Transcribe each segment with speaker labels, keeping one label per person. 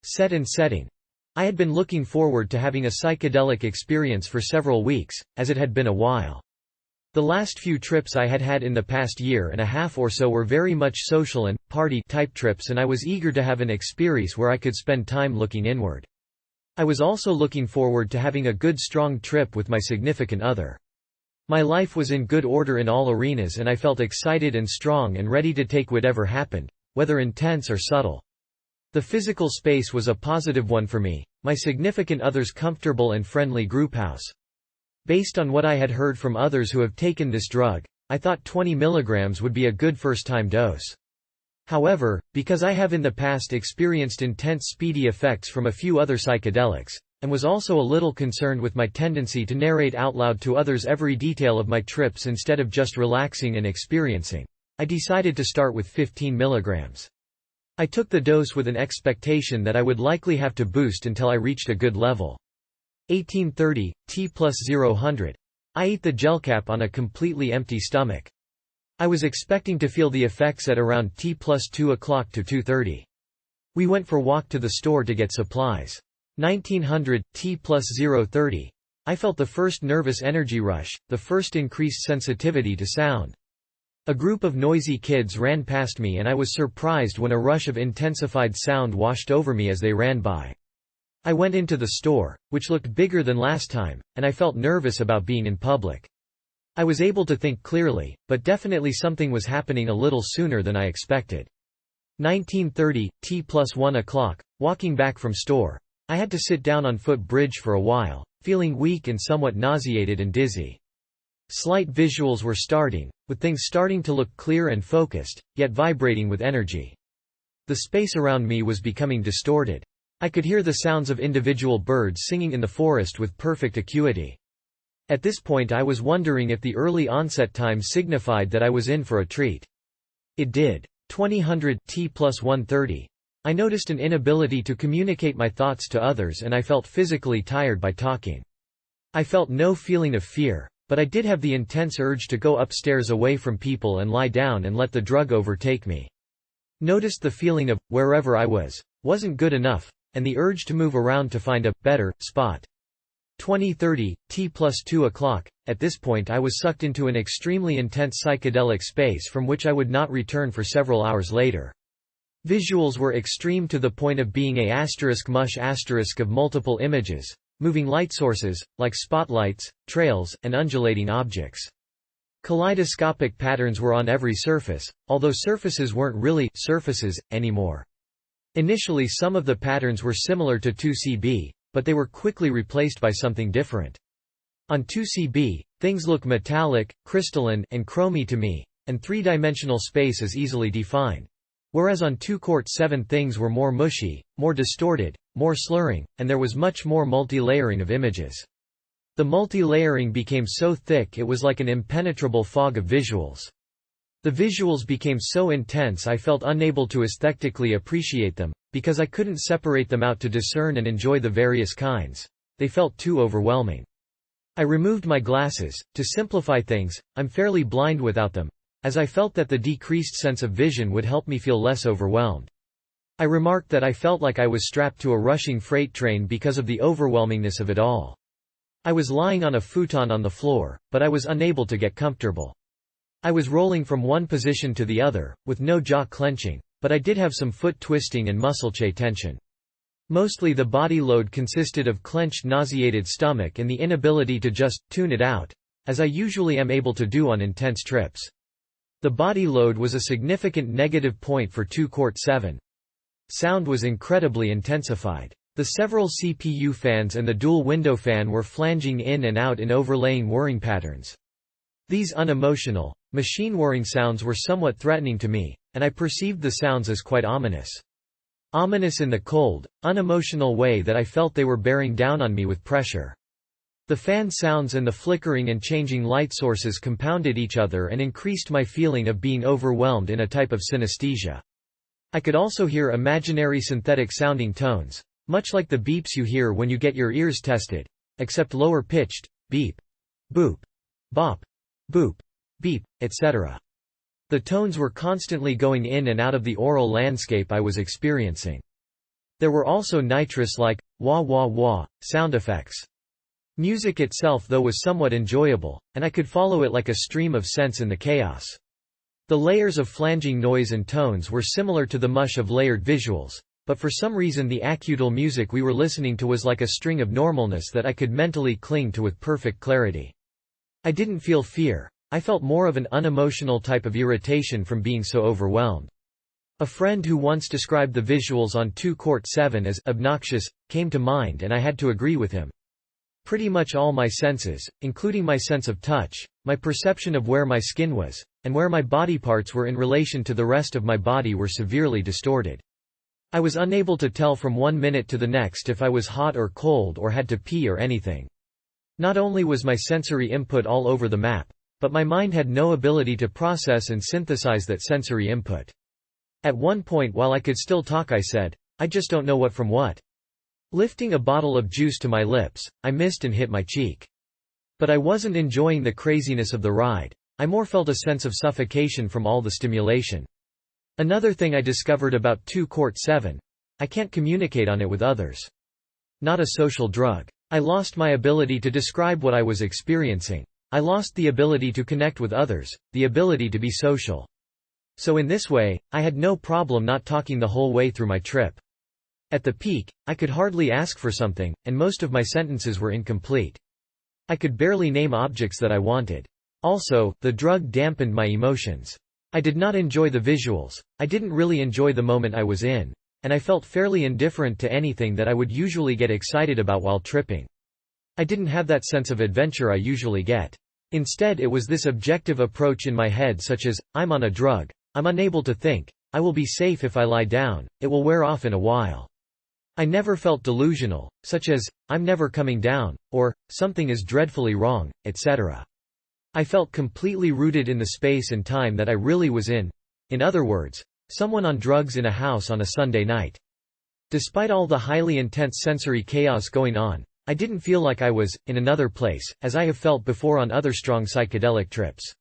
Speaker 1: Set and setting. I had been looking forward to having a psychedelic experience for several weeks, as it had been a while. The last few trips I had had in the past year and a half or so were very much social and party-type trips, and I was eager to have an experience where I could spend time looking inward. I was also looking forward to having a good strong trip with my significant other. My life was in good order in all arenas, and I felt excited and strong and ready to take whatever happened, whether intense or subtle. The physical space was a positive one for me, my significant other's comfortable and friendly group house. Based on what I had heard from others who have taken this drug, I thought 20 mg would be a good first-time dose. However, because I have in the past experienced intense speedy effects from a few other psychedelics, and was also a little concerned with my tendency to narrate out loud to others every detail of my trips instead of just relaxing and experiencing, I decided to start with 15 mg. I took the dose with an expectation that I would likely have to boost until I reached a good level. 1830, T plus 0 I ate the gel cap on a completely empty stomach. I was expecting to feel the effects at around T plus 2 o'clock to 2:30. We went for walk to the store to get supplies. 1900, T plus 0:30. I felt the first nervous energy rush, the first increased sensitivity to sound. A group of noisy kids ran past me, and I was surprised when a rush of intensified sound washed over me as they ran by. I went into the store, which looked bigger than last time, and I felt nervous about being in public. I was able to think clearly, but definitely something was happening a little sooner than I expected. 1930, T plus 1 o'clock, walking back from store. I had to sit down on foot bridge for a while, feeling weak and somewhat nauseated and dizzy. Slight visuals were starting, with things starting to look clear and focused, yet vibrating with energy. The space around me was becoming distorted. I could hear the sounds of individual birds singing in the forest with perfect acuity. At this point I was wondering if the early onset time signified that I was in for a treat. It did. 2000 T plus 1:30. I noticed an inability to communicate my thoughts to others, and I felt physically tired by talking. I felt no feeling of fear, but I did have the intense urge to go upstairs away from people and lie down and let the drug overtake me. Noticed the feeling of, wherever I wasn't good enough, and the urge to move around to find a better spot. 2030, T plus 2 o'clock. At this point I was sucked into an extremely intense psychedelic space from which I would not return for several hours later. Visuals were extreme to the point of being a mush of multiple images, moving light sources, like spotlights, trails, and undulating objects. Kaleidoscopic patterns were on every surface, although surfaces weren't really surfaces anymore. Initially some of the patterns were similar to 2CB, but they were quickly replaced by something different. On 2CB, things look metallic, crystalline, and chromy to me, and three-dimensional space is easily defined. Whereas on 2-Court-7 things were more mushy, more distorted, more slurring, and there was much more multi-layering of images. The multi-layering became so thick it was like an impenetrable fog of visuals. The visuals became so intense I felt unable to aesthetically appreciate them, because I couldn't separate them out to discern and enjoy the various kinds. They felt too overwhelming. I removed my glasses. To simplify things, I'm fairly blind without them, as I felt that the decreased sense of vision would help me feel less overwhelmed. I remarked that I felt like I was strapped to a rushing freight train because of the overwhelmingness of it all. I was lying on a futon on the floor, but I was unable to get comfortable. I was rolling from one position to the other, with no jaw clenching, but I did have some foot twisting and muscle tension. Mostly the body load consisted of clenched nauseated stomach and the inability to just tune it out, as I usually am able to do on intense trips. The body load was a significant negative point for 2-Court-7. Sound was incredibly intensified. The several CPU fans and the dual window fan were flanging in and out in overlaying whirring patterns. These unemotional, machine whirring sounds were somewhat threatening to me, and I perceived the sounds as quite ominous. Ominous in the cold, unemotional way that I felt they were bearing down on me with pressure. The fan sounds and the flickering and changing light sources compounded each other and increased my feeling of being overwhelmed in a type of synesthesia. I could also hear imaginary synthetic-sounding tones, much like the beeps you hear when you get your ears tested, except lower-pitched, beep, boop, bop, boop, beep, etc. The tones were constantly going in and out of the aural landscape I was experiencing. There were also nitrous-like, wah wah wah, sound effects. Music itself though was somewhat enjoyable, and I could follow it like a stream of sense in the chaos. The layers of flanging noise and tones were similar to the mush of layered visuals, but for some reason the acutal music we were listening to was like a string of normalness that I could mentally cling to with perfect clarity. I didn't feel fear. I felt more of an unemotional type of irritation from being so overwhelmed. A friend who once described the visuals on 2 Court 7 as obnoxious came to mind, and I had to agree with him. Pretty much all my senses, including my sense of touch, my perception of where my skin was, and where my body parts were in relation to the rest of my body were severely distorted. I was unable to tell from 1 minute to the next if I was hot or cold or had to pee or anything. Not only was my sensory input all over the map, but my mind had no ability to process and synthesize that sensory input. At one point while I could still talk I said, "I just don't know what from what." Lifting a bottle of juice to my lips, I missed and hit my cheek. But I wasn't enjoying the craziness of the ride. I more felt a sense of suffocation from all the stimulation. Another thing I discovered about 2 Court 7. I can't communicate on it with others. Not a social drug. I lost my ability to describe what I was experiencing. I lost the ability to connect with others, the ability to be social. So in this way, I had no problem not talking the whole way through my trip. At the peak, I could hardly ask for something, and most of my sentences were incomplete. I could barely name objects that I wanted. Also, the drug dampened my emotions. I did not enjoy the visuals, I didn't really enjoy the moment I was in, and I felt fairly indifferent to anything that I would usually get excited about while tripping. I didn't have that sense of adventure I usually get. Instead it was this objective approach in my head such as, I'm on a drug, I'm unable to think, I will be safe if I lie down, it will wear off in a while. I never felt delusional, such as, I'm never coming down, or, something is dreadfully wrong, etc. I felt completely rooted in the space and time that I really was in. In other words, someone on drugs in a house on a Sunday night. Despite all the highly intense sensory chaos going on, I didn't feel like I was, in another place, as I have felt before on other strong psychedelic trips.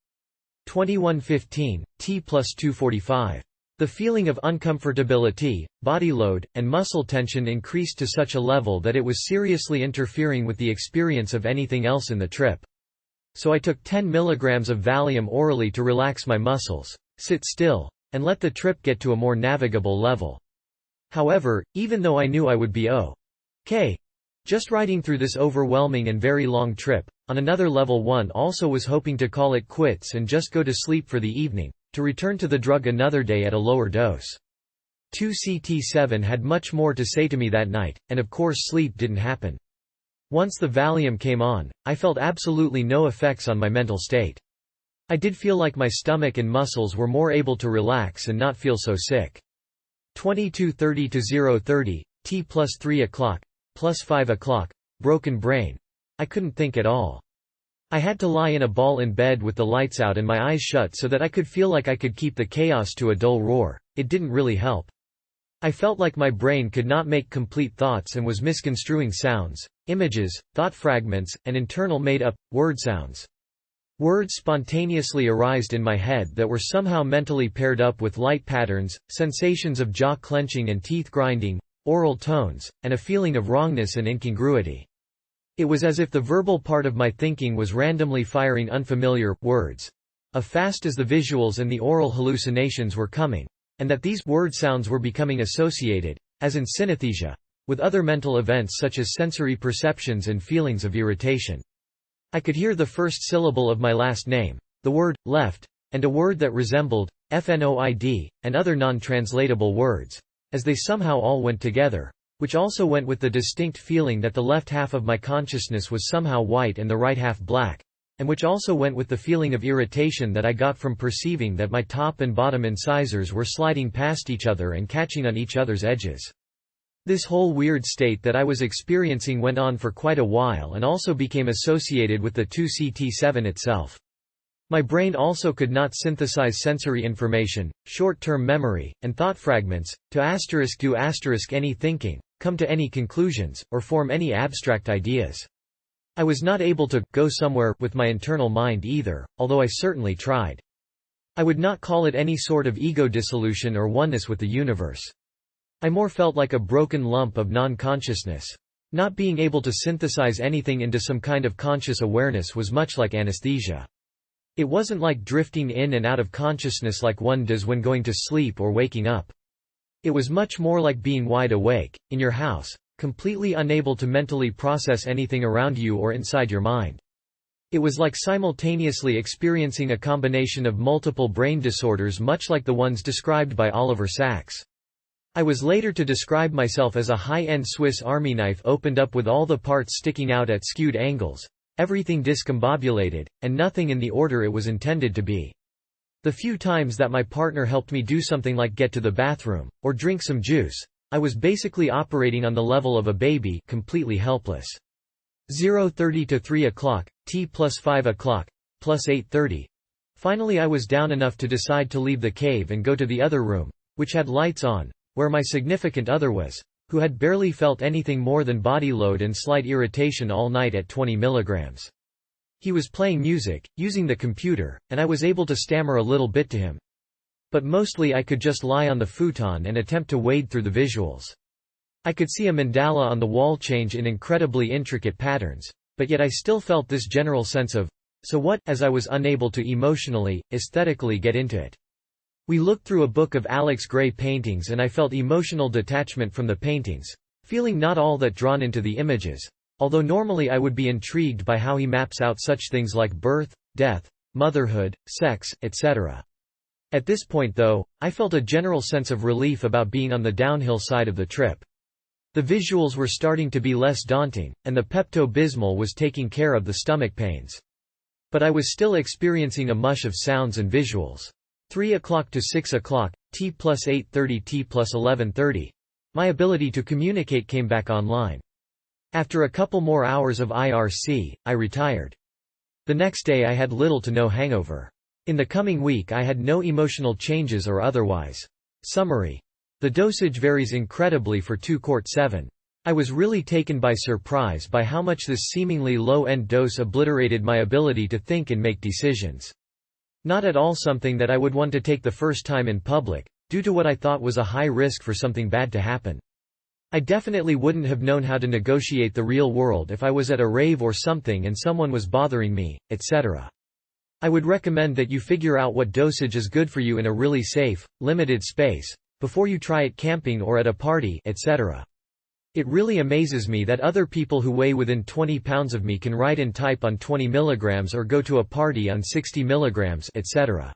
Speaker 1: 2115, T+245. The feeling of uncomfortability, body load, and muscle tension increased to such a level that it was seriously interfering with the experience of anything else in the trip. So I took 10 mg of Valium orally to relax my muscles, sit still, and let the trip get to a more navigable level. However, even though I knew I would be okay just riding through this overwhelming and very long trip, on another level one also was hoping to call it quits and just go to sleep for the evening, to return to the drug another day at a lower dose. 2CT7 had much more to say to me that night, and of course sleep didn't happen. Once the Valium came on, I felt absolutely no effects on my mental state. I did feel like my stomach and muscles were more able to relax and not feel so sick. 2230 to 030, T plus 3 o'clock, plus 5 o'clock, broken brain. I couldn't think at all. I had to lie in a ball in bed with the lights out and my eyes shut so that I could feel like I could keep the chaos to a dull roar. It didn't really help. I felt like my brain could not make complete thoughts and was misconstruing sounds, images, thought fragments, and internal made-up, word sounds. Words spontaneously arised in my head that were somehow mentally paired up with light patterns, sensations of jaw clenching and teeth grinding, oral tones, and a feeling of wrongness and incongruity. It was as if the verbal part of my thinking was randomly firing unfamiliar words, as fast as the visuals and the oral hallucinations were coming, and that these word sounds were becoming associated, as in synesthesia, with other mental events such as sensory perceptions and feelings of irritation. I could hear the first syllable of my last name, the word left, and a word that resembled FNOID, and other non-translatable words, as they somehow all went together, which also went with the distinct feeling that the left half of my consciousness was somehow white and the right half black, and which also went with the feeling of irritation that I got from perceiving that my top and bottom incisors were sliding past each other and catching on each other's edges. This whole weird state that I was experiencing went on for quite a while and also became associated with the 2CT7 itself. My brain also could not synthesize sensory information, short-term memory, and thought fragments, to do any thinking, come to any conclusions, or form any abstract ideas. I was not able to go somewhere with my internal mind either, although I certainly tried. I would not call it any sort of ego dissolution or oneness with the universe. I more felt like a broken lump of non-consciousness. Not being able to synthesize anything into some kind of conscious awareness was much like anesthesia. It wasn't like drifting in and out of consciousness like one does when going to sleep or waking up. It was much more like being wide awake, in your house, completely unable to mentally process anything around you or inside your mind. It was like simultaneously experiencing a combination of multiple brain disorders much like the ones described by Oliver Sacks. I was later to describe myself as a high-end Swiss Army knife opened up with all the parts sticking out at skewed angles, everything discombobulated, and nothing in the order it was intended to be. The few times that my partner helped me do something like get to the bathroom, or drink some juice, I was basically operating on the level of a baby, completely helpless. 0:30 to 3 o'clock, T plus 5 o'clock, plus 8:30. Finally I was down enough to decide to leave the cave and go to the other room, which had lights on, where my significant other was, who had barely felt anything more than body load and slight irritation all night at 20 milligrams. He was playing music, using the computer, and I was able to stammer a little bit to him. But mostly I could just lie on the futon and attempt to wade through the visuals. I could see a mandala on the wall change in incredibly intricate patterns, but yet I still felt this general sense of, so what, as I was unable to emotionally, aesthetically get into it. We looked through a book of Alex Gray paintings and I felt emotional detachment from the paintings, feeling not all that drawn into the images, although normally I would be intrigued by how he maps out such things like birth, death, motherhood, sex, etc. At this point though, I felt a general sense of relief about being on the downhill side of the trip. The visuals were starting to be less daunting, and the Pepto-Bismol was taking care of the stomach pains. But I was still experiencing a mush of sounds and visuals. 3 o'clock to 6 o'clock, T plus 8:30 T plus 11:30. My ability to communicate came back online. After a couple more hours of IRC, I retired. The next day I had little to no hangover. In the coming week I had no emotional changes or otherwise. Summary. The dosage varies incredibly for 2-Cort-7. I was really taken by surprise by how much this seemingly low-end dose obliterated my ability to think and make decisions. Not at all something that I would want to take the first time in public, due to what I thought was a high risk for something bad to happen. I definitely wouldn't have known how to negotiate the real world if I was at a rave or something and someone was bothering me, etc. I would recommend that you figure out what dosage is good for you in a really safe, limited space, before you try it camping or at a party, etc. It really amazes me that other people who weigh within 20 pounds of me can write and type on 20 milligrams or go to a party on 60 milligrams, etc.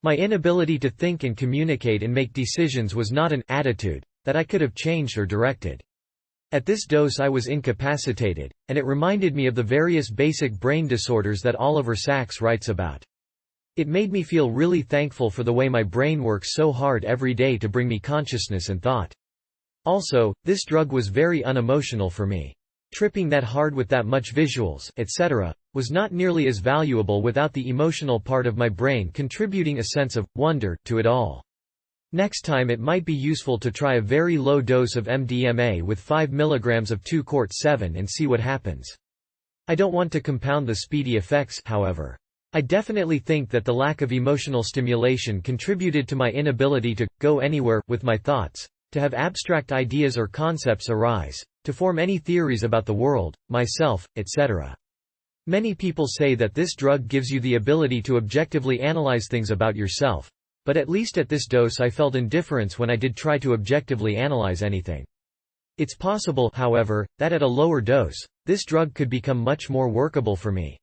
Speaker 1: My inability to think and communicate and make decisions was not an attitude that I could have changed or directed. At this dose I was incapacitated, and it reminded me of the various basic brain disorders that Oliver Sacks writes about. It made me feel really thankful for the way my brain works so hard every day to bring me consciousness and thought. Also, this drug was very unemotional for me. Tripping that hard with that much visuals, etc., was not nearly as valuable without the emotional part of my brain contributing a sense of wonder to it all. Next time it might be useful to try a very low dose of MDMA with 5 mg of 2-Cort-7 and see what happens. I don't want to compound the speedy effects, however. I definitely think that the lack of emotional stimulation contributed to my inability to go anywhere with my thoughts, to have abstract ideas or concepts arise, to form any theories about the world, myself, etc. Many people say that this drug gives you the ability to objectively analyze things about yourself, but at least at this dose I felt indifference when I did try to objectively analyze anything. It's possible, however, that at a lower dose, this drug could become much more workable for me.